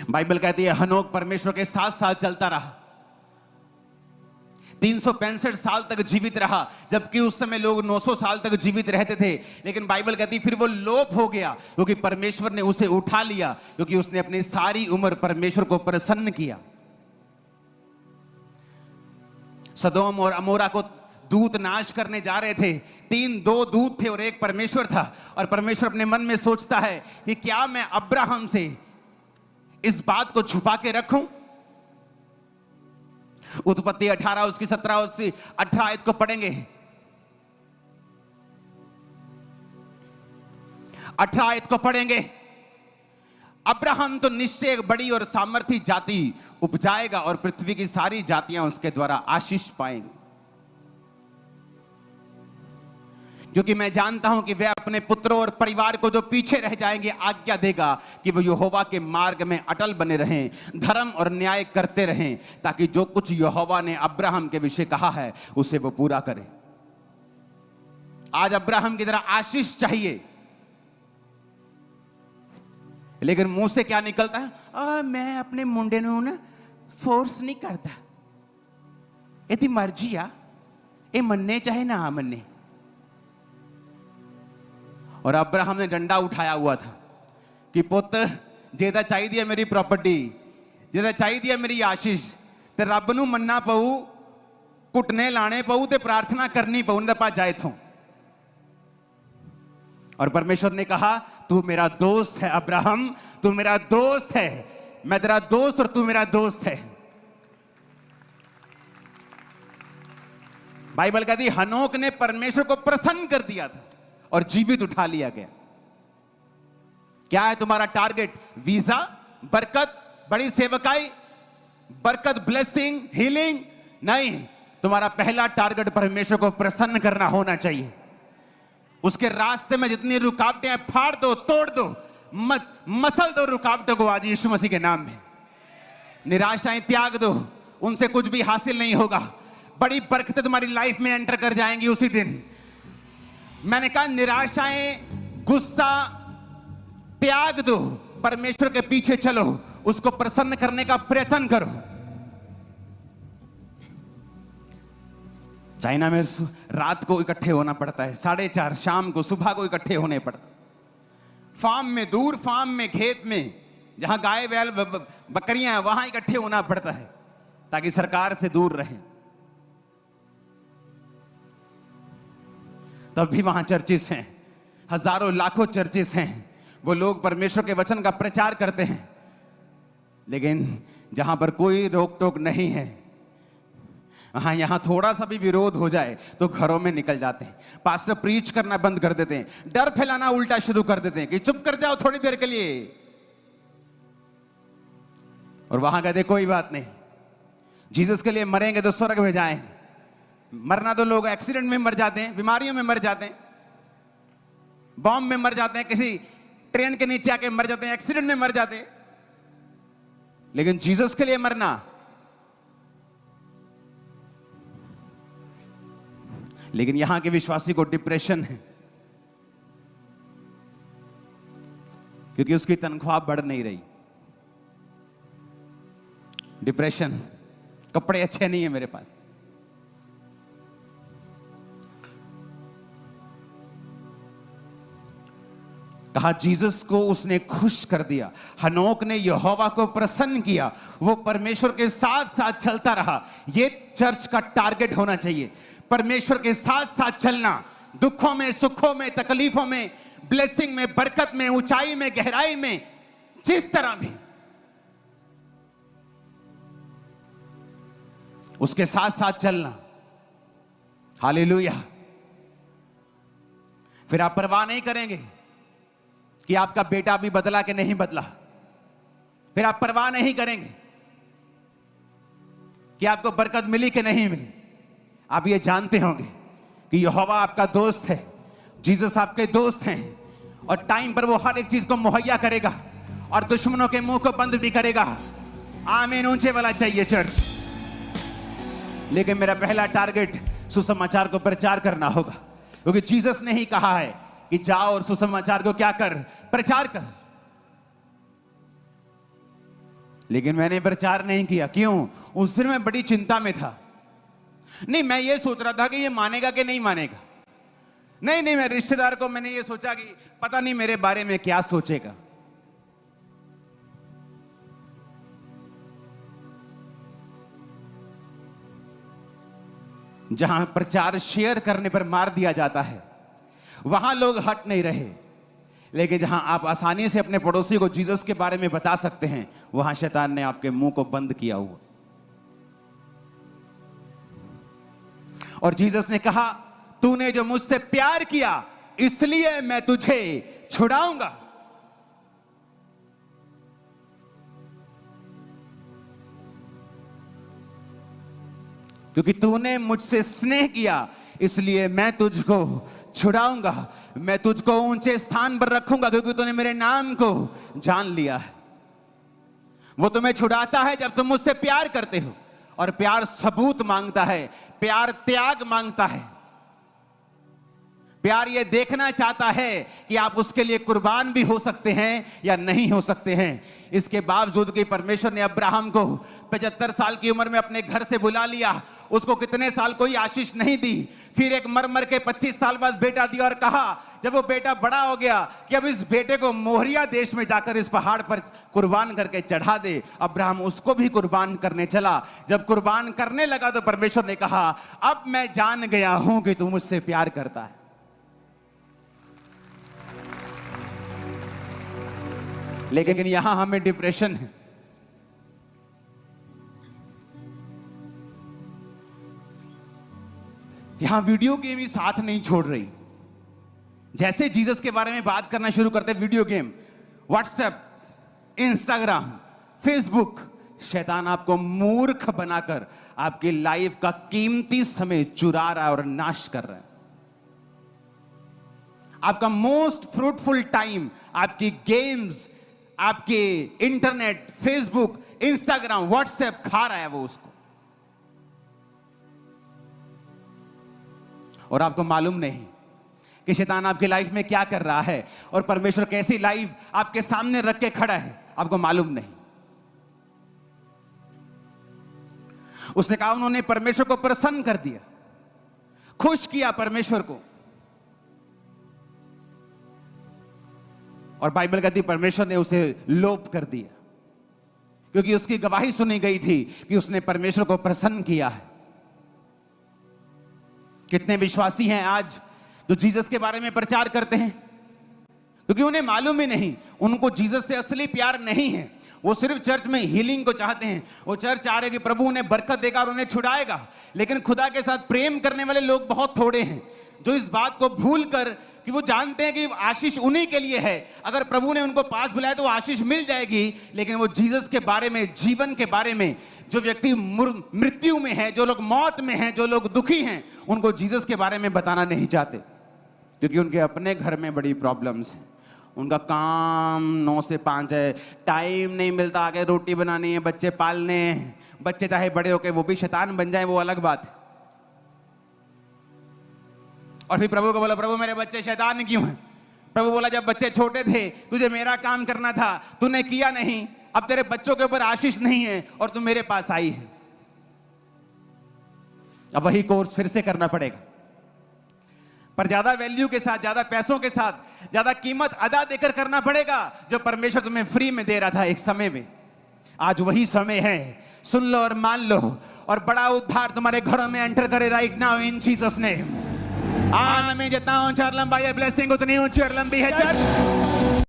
Bible कहती है हनोक परमेश्वर के साथ साथ चलता रहा, 365 साल तक जीवित रहा, जबकि उस समय लोग 900 साल तक जीवित रहते थे। लेकिन बाइबल कहती फिर वो लोप हो गया, क्योंकि परमेश्वर ने उसे उठा लिया, क्योंकि उसने अपनी सारी उम्र परमेश्वर को प्रसन्न किया। सदोम और अमोरा को दूत नाश करने जा रहे थे, 2 दूत थे और एक परमेश्वर था। और परमेश्वर अपने मन में सोचता है कि क्या मैं अब्राहम से इस बात को छुपा के रखूं? उत्पत्ति 18 उसकी 17 उसकी 18 आयत को पढ़ेंगे। 18 आयत को पढ़ेंगे। अब्राहम तो निश्चय एक बड़ी और सामर्थी जाति उपजाएगा और पृथ्वी की सारी जातियां उसके द्वारा आशीष पाएंगी, क्योंकि मैं जानता हूं कि वह अपने पुत्रों और परिवार को जो पीछे रह जाएंगे आज्ञा देगा कि वो यहोवा के मार्ग में अटल बने रहें, धर्म और न्याय करते रहें, ताकि जो कुछ यहोवा ने अब्राहम के विषय कहा है उसे वो पूरा करे। आज अब्राहम की तरह आशीष चाहिए, लेकिन मुंह से क्या निकलता है? मैं अपने मुंडे नूं ना फोर्स नहीं करता, यदि मर्जी आ, ये मन्ने चाहे ना मन्ने। और अब्राहम ने डंडा उठाया हुआ था कि पुत जेदा चाहिए मेरी प्रॉपर्टी, जेदा चाहिए मेरी आशीष, ते रब नूं मन्ना पऊ, घुटने लाने पऊ ते प्रार्थना करनी पऊ, ना भज जाए इथों। और परमेश्वर ने कहा तू मेरा दोस्त है अब्राहम, तू मेरा दोस्त है, मैं तेरा दोस्त और तू मेरा दोस्त है। बाइबल कहती हनोक ने परमेश्वर को प्रसन्न कर दिया था और जीवित उठा लिया गया। क्या है तुम्हारा टारगेट? वीजा, बरकत, बड़ी सेवकाई, बरकत, ब्लेसिंग, हीलिंग? नहीं, तुम्हारा पहला टारगेट परमेश्वर को प्रसन्न करना होना चाहिए। उसके रास्ते में जितनी रुकावटें हैं फाड़ दो, तोड़ दो, मसल दो रुकावटों को आज यीशु मसीह के नाम में। निराशाएं त्याग दो, उनसे कुछ भी हासिल नहीं होगा। बड़ी बरकतें तुम्हारी लाइफ में एंटर कर जाएंगी उसी दिन। मैंने कहा निराशाएं, गुस्सा त्याग दो, परमेश्वर के पीछे चलो, उसको प्रसन्न करने का प्रयत्न करो। चाइना में रात को इकट्ठे होना पड़ता है, 4:30 शाम को, सुबह को इकट्ठे होने पड़ता। फार्म में, दूर फार्म में, खेत में, जहां गाय बैल बकरियां हैं वहां इकट्ठे होना पड़ता है ताकि सरकार से दूर रहें। तब भी वहां चर्चिस हैं, हजारों लाखों चर्चिस हैं। वो लोग परमेश्वर के वचन का प्रचार करते हैं, लेकिन जहां पर कोई रोक टोक नहीं है, हाँ, यहां थोड़ा सा भी विरोध हो जाए तो घरों में निकल जाते हैं। पास्टर प्रीच करना बंद कर देते हैं, डर फैलाना उल्टा शुरू कर देते हैं कि चुप कर जाओ थोड़ी देर के लिए। और वहां कहते कोई बात नहीं, जीसस के लिए मरेंगे तो स्वर्ग में जाएंगे। मरना तो लोग एक्सीडेंट में मर जाते हैं, बीमारियों में मर जाते हैं, बॉम्ब में मर जाते हैं, किसी ट्रेन के नीचे आके मर जाते हैं, एक्सीडेंट में मर जाते हैं। लेकिन जीसस के लिए मरना, लेकिन यहां के विश्वासी को डिप्रेशन है, क्योंकि उसकी तनख्वाह बढ़ नहीं रही। डिप्रेशन, कपड़े अच्छे नहीं है मेरे पास, कहा जीसस को उसने खुश कर दिया। हनोक ने यहोवा को प्रसन्न किया, वो परमेश्वर के साथ साथ चलता रहा। ये चर्च का टारगेट होना चाहिए, परमेश्वर के साथ साथ चलना, दुखों में, सुखों में, तकलीफों में, ब्लेसिंग में, बरकत में, ऊंचाई में, गहराई में, जिस तरह भी उसके साथ साथ चलना। हालेलुया। फिर आप परवाह नहीं करेंगे कि आपका बेटा भी बदला कि नहीं बदला, फिर आप परवाह नहीं करेंगे कि आपको बरकत मिली कि नहीं मिली। आप ये जानते होंगे कि यहोवा आपका दोस्त है, जीसस आपके दोस्त हैं, और टाइम पर वो हर एक चीज को मुहैया करेगा और दुश्मनों के मुंह को बंद भी करेगा। आमीन। ऊंचे वाला चाहिए चर्च। लेकिन मेरा पहला टारगेट सुसमाचार को प्रचार करना होगा, क्योंकि जीसस ने ही कहा है कि जाओ और सुसमाचार को क्या कर? प्रचार कर। लेकिन मैंने प्रचार नहीं किया। क्यों? उस दिन मैं बड़ी चिंता में था। नहीं, मैं ये सोच रहा था कि ये मानेगा कि नहीं मानेगा। नहीं, मैं रिश्तेदार को मैंने ये सोचा कि पता नहीं मेरे बारे में क्या सोचेगा। जहां प्रचार शेयर करने पर मार दिया जाता है, वहां लोग हट नहीं रहे। लेकिन जहां आप आसानी से अपने पड़ोसी को जीसस के बारे में बता सकते हैं, वहां शैतान ने आपके मुंह को बंद किया हुआ। और जीसस ने कहा, तूने जो मुझसे प्यार किया इसलिए मैं तुझे छुड़ाऊंगा। क्योंकि तूने मुझसे स्नेह किया इसलिए मैं तुझको छुड़ाऊंगा। मैं तुझको ऊंचे स्थान पर रखूंगा, क्योंकि तूने मेरे नाम को जान लिया है। वो तुम्हें छुड़ाता है जब तुम मुझसे प्यार करते हो। और प्यार सबूत मांगता है, प्यार त्याग मांगता है। प्यार ये देखना चाहता है कि आप उसके लिए कुर्बान भी हो सकते हैं या नहीं हो सकते हैं। इसके बावजूद कि परमेश्वर ने अब्राहम को 75 साल की उम्र में अपने घर से बुला लिया, उसको कितने साल कोई आशीष नहीं दी। फिर एक मर के 25 साल बाद बेटा दिया और कहा, जब वो बेटा बड़ा हो गया, कि अब इस बेटे को मोहरिया देश में जाकर इस पहाड़ पर कुर्बान करके चढ़ा दे। अब्राहम उसको भी कुर्बान करने चला। जब कुर्बान करने लगा तो परमेश्वर ने कहा, अब मैं जान गया हूं कि तू मुझसे प्यार करता है। लेकिन यहां हमें डिप्रेशन है। यहां वीडियो गेम ही साथ नहीं छोड़ रही। जैसे जीसस के बारे में बात करना शुरू करते, video game, WhatsApp, Instagram, Facebook, शैतान आपको मूर्ख बनाकर आपकी लाइफ का कीमती समय चुरा रहा है और नाश कर रहा है। आपका मोस्ट फ्रूटफुल टाइम आपकी गेम्स, आपके इंटरनेट, फेसबुक, इंस्टाग्राम, व्हाट्सएप खा रहा है वो उसको। और आपको मालूम नहीं कि शैतान आपकी लाइफ में क्या कर रहा है और परमेश्वर कैसी लाइफ आपके सामने रख के खड़ा है, आपको मालूम नहीं। उसने कहा, उन्होंने परमेश्वर को प्रसन्न कर दिया, खुश किया परमेश्वर को। और बाइबल कहती परमेश्वर ने उसे लोप कर दिया, क्योंकि उसकी गवाही सुनी गई थी कि उसने परमेश्वर को प्रसन्न किया है। कितने विश्वासी हैं आज जो जीसस के बारे में प्रचार करते हैं, क्योंकि उन्हें मालूम ही नहीं, उनको जीसस से असली प्यार नहीं है। वो सिर्फ चर्च में हीलिंग को चाहते हैं। वो चर्च चाह रहे कि प्रभु उन्हें बरकत देगा और उन्हें छुड़ाएगा। लेकिन खुदा के साथ प्रेम करने वाले लोग बहुत थोड़े हैं, जो इस बात को भूल कर कि वो जानते हैं कि आशीष उन्हीं के लिए है। अगर प्रभु ने उनको पास बुलाया तो आशीष मिल जाएगी। लेकिन वो जीसस के बारे में, जीवन के बारे में, जो व्यक्ति मृत्यु में है, जो लोग मौत में हैं, जो लोग दुखी हैं, उनको जीसस के बारे में बताना नहीं चाहते, क्योंकि उनके अपने घर में बड़ी प्रॉब्लम्स हैं। उनका काम 9 से 5 है, टाइम नहीं मिलता, आगे रोटी बनानी है, बच्चे पालने हैं। बच्चे चाहे बड़े होकर वो भी शैतान बन जाए, वो अलग बात है। और फिर प्रभु को बोला, प्रभु मेरे बच्चे शैतान क्यों हैं? प्रभु बोला, जब बच्चे छोटे थे तुझे मेरा काम करना था, तूने किया नहीं। अब तेरे बच्चों के ऊपर आशीष नहीं है और तू मेरे पास आई है। अब वही कोर्स फिर से करना पड़ेगा, पर ज्यादा वैल्यू के साथ, ज्यादा पैसों के साथ, ज्यादा कीमत अदा देकर करना पड़ेगा, जो परमेश्वर तुम्हें फ्री में दे रहा था एक समय में। आज वही समय है, सुन लो और मान लो, और बड़ा उद्धार तुम्हारे घरों में एंटर करे right now in Jesus name. में जितना ऊंचा और लंबा है ब्लेसिंग, उतनी ऊंची और लंबी है चर्च।